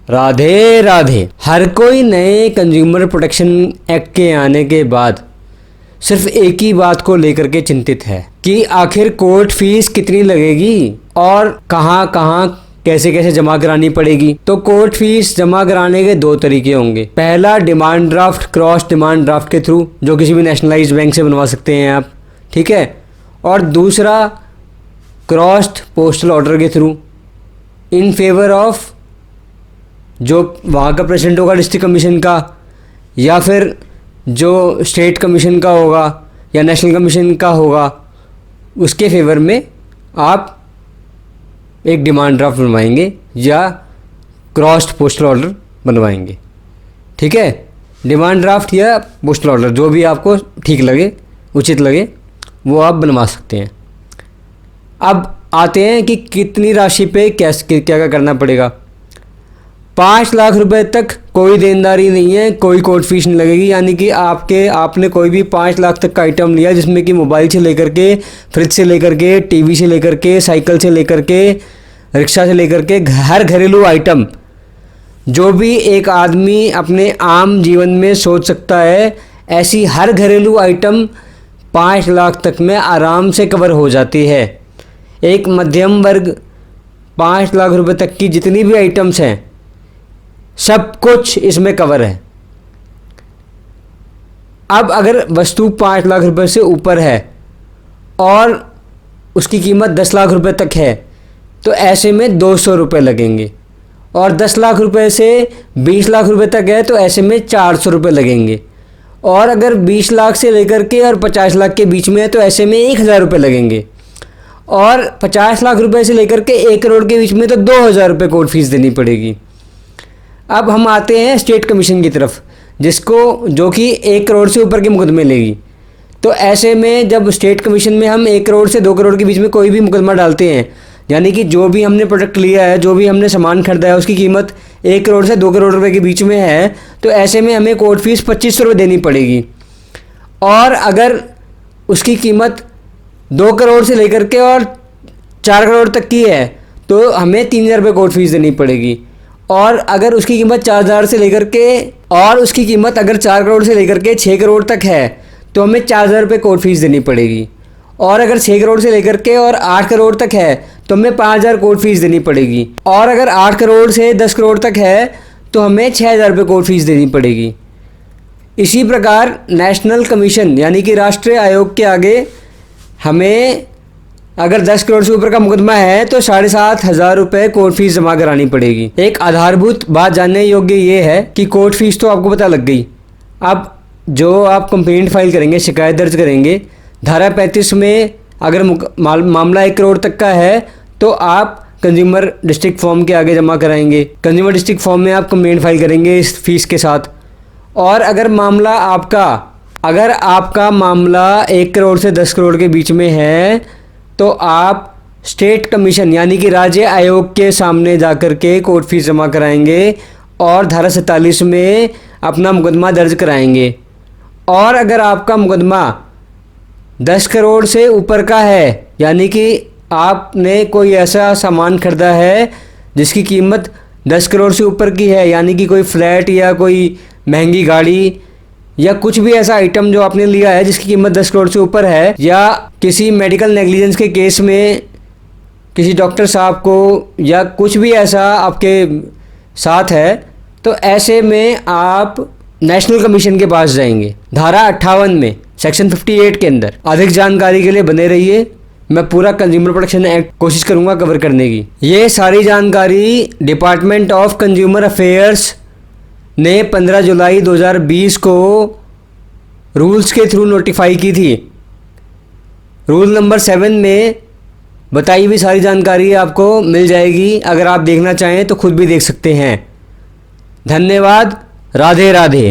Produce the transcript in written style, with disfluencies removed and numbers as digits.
राधे राधे। हर कोई नए consumer protection act के आने के बाद सिर्फ एक ही बात को लेकर के चिंतित है कि आखिर कोर्ट फीस कितनी लगेगी और कहां कहां कैसे कैसे जमा करानी पड़ेगी। तो कोर्ट फीस जमा कराने के दो तरीके होंगे। पहला demand draft, cross demand draft के थ्रू, जो किसी भी नेशनलाइज्ड बैंक से बनवा सकते हैं आप, ठीक है। और दूसरा क्रॉस्ड पोस्टल ऑर्डर के थ्रू इन फेवर ऑफ जो वहाँ का प्रेसिडेंट होगा डिस्ट्रिक्ट कमीशन का, या फिर जो स्टेट कमीशन का होगा या नेशनल कमीशन का होगा, उसके फेवर में आप एक डिमांड ड्राफ्ट बनवाएंगे या क्रॉस्ड पोस्टल ऑर्डर बनवाएंगे, ठीक है। डिमांड ड्राफ्ट या पोस्टल ऑर्डर जो भी आपको ठीक लगे, उचित लगे, वो आप बनवा सकते हैं। अब आते हैं कि कितनी राशि पे क्या क्या करना पड़ेगा। 5 लाख रुपए तक कोई देनदारी नहीं है, कोई कोर्ट फीस नहीं लगेगी। यानी कि आपने कोई भी 5 लाख तक का आइटम लिया, जिसमें कि मोबाइल से लेकर के, फ्रिज से लेकर के, टीवी से लेकर के, साइकिल से लेकर के, रिक्शा से लेकर के, हर घरेलू आइटम जो भी एक आदमी अपने आम जीवन में सोच सकता है, ऐसी हर घरेलू आइटम 5 लाख तक में आराम से कवर हो जाती है। एक मध्यम वर्ग 5 लाख रुपए तक की जितनी भी आइटम्स हैं, सब कुछ इसमें कवर है। अब अगर वस्तु 5 लाख रुपए से ऊपर है और उसकी कीमत 10 लाख रुपए तक है, तो ऐसे में 200 रुपये लगेंगे। और 10 लाख रुपए से 20 लाख रुपए तक है तो ऐसे में 400 रुपये लगेंगे। और अगर 20 लाख से लेकर के और 50 लाख के बीच में है तो ऐसे में 1000 रुपये लगेंगे। और 50 लाख रुपए से लेकर के 1 करोड़ के बीच में तो 2000 रुपये कोर्ट फीस देनी पड़ेगी। अब हम आते हैं स्टेट कमीशन की तरफ, जो कि 1 करोड़ से ऊपर के मुकदमे लेगी। तो ऐसे में जब स्टेट कमीशन में हम 1 करोड़ से 2 करोड़ के बीच में कोई भी मुकदमा डालते हैं, यानी कि जो भी हमने प्रोडक्ट लिया है, जो भी हमने सामान खरीदा है, उसकी कीमत 1 करोड़ से 2 करोड़ रुपए के बीच में है, तो ऐसे में हमें कोर्ट फीस 2500 रुपये देनी पड़ेगी। और अगर उसकी कीमत 2 करोड़ से लेकर के और 4 करोड़ तक की है तो हमें 3000 रुपये कोर्ट फीस देनी पड़ेगी। और अगर उसकी कीमत 4000 से लेकर के और उसकी कीमत अगर 4 करोड़ से लेकर के 6 करोड़ तक है तो हमें 4000 रुपये कोर्ट फीस देनी पड़ेगी। और अगर 6 करोड़ से लेकर के और 8 करोड़ तक है तो हमें 5000 कोर्ट फीस देनी पड़ेगी। और अगर 8 करोड़ से 10 करोड़ तक है तो हमें 6000 रुपये कोर्ट फीस देनी पड़ेगी। इसी प्रकार नेशनल कमीशन यानी कि राष्ट्रीय आयोग के आगे हमें अगर 10 करोड़ से ऊपर का मुकदमा है तो 7500 रुपये कोर्ट फीस जमा करानी पड़ेगी। एक आधारभूत बात जानने योग्य ये है कि कोर्ट फीस तो आपको पता लग गई। अब जो आप कंप्लेंट फाइल करेंगे, शिकायत दर्ज करेंगे, धारा 35 में अगर मामला 1 करोड़ तक का है तो आप कंज्यूमर डिस्ट्रिक्ट फॉर्म के आगे जमा कराएंगे। कंज्यूमर डिस्ट्रिक्ट फॉर्म में आप कंप्लेंट फाइल करेंगे इस फीस के साथ। और अगर आपका मामला 1 करोड़ से 10 करोड़ के बीच में है तो आप स्टेट कमीशन यानी कि राज्य आयोग के सामने जाकर के कोर्ट फीस जमा कराएंगे और धारा 47 में अपना मुकदमा दर्ज कराएंगे। और अगर आपका मुकदमा 10 करोड़ से ऊपर का है, यानी कि आपने कोई ऐसा सामान खरीदा है जिसकी कीमत 10 करोड़ से ऊपर की है, यानी कि कोई फ्लैट या कोई महंगी गाड़ी या कुछ भी ऐसा आइटम जो आपने लिया है जिसकी कीमत 10 करोड़ से ऊपर है, या किसी मेडिकल नेग्लिजेंस के केस में किसी डॉक्टर साहब को या कुछ भी ऐसा आपके साथ है, तो ऐसे में आप नेशनल कमीशन के पास जाएंगे धारा 58 में सेक्शन 58 के अंदर। अधिक जानकारी के लिए बने रहिए, मैं पूरा कंज्यूमर प्रोटेक्शन एक्ट कोशिश करूंगा कवर करने की। ये सारी जानकारी डिपार्टमेंट ऑफ कंज्यूमर अफेयर्स ने 15 जुलाई 2020 को रूल्स के थ्रू नोटिफाई की थी। रूल नंबर 7 में बताई हुई सारी जानकारी आपको मिल जाएगी। अगर आप देखना चाहें तो खुद भी देख सकते हैं। धन्यवाद। राधे राधे।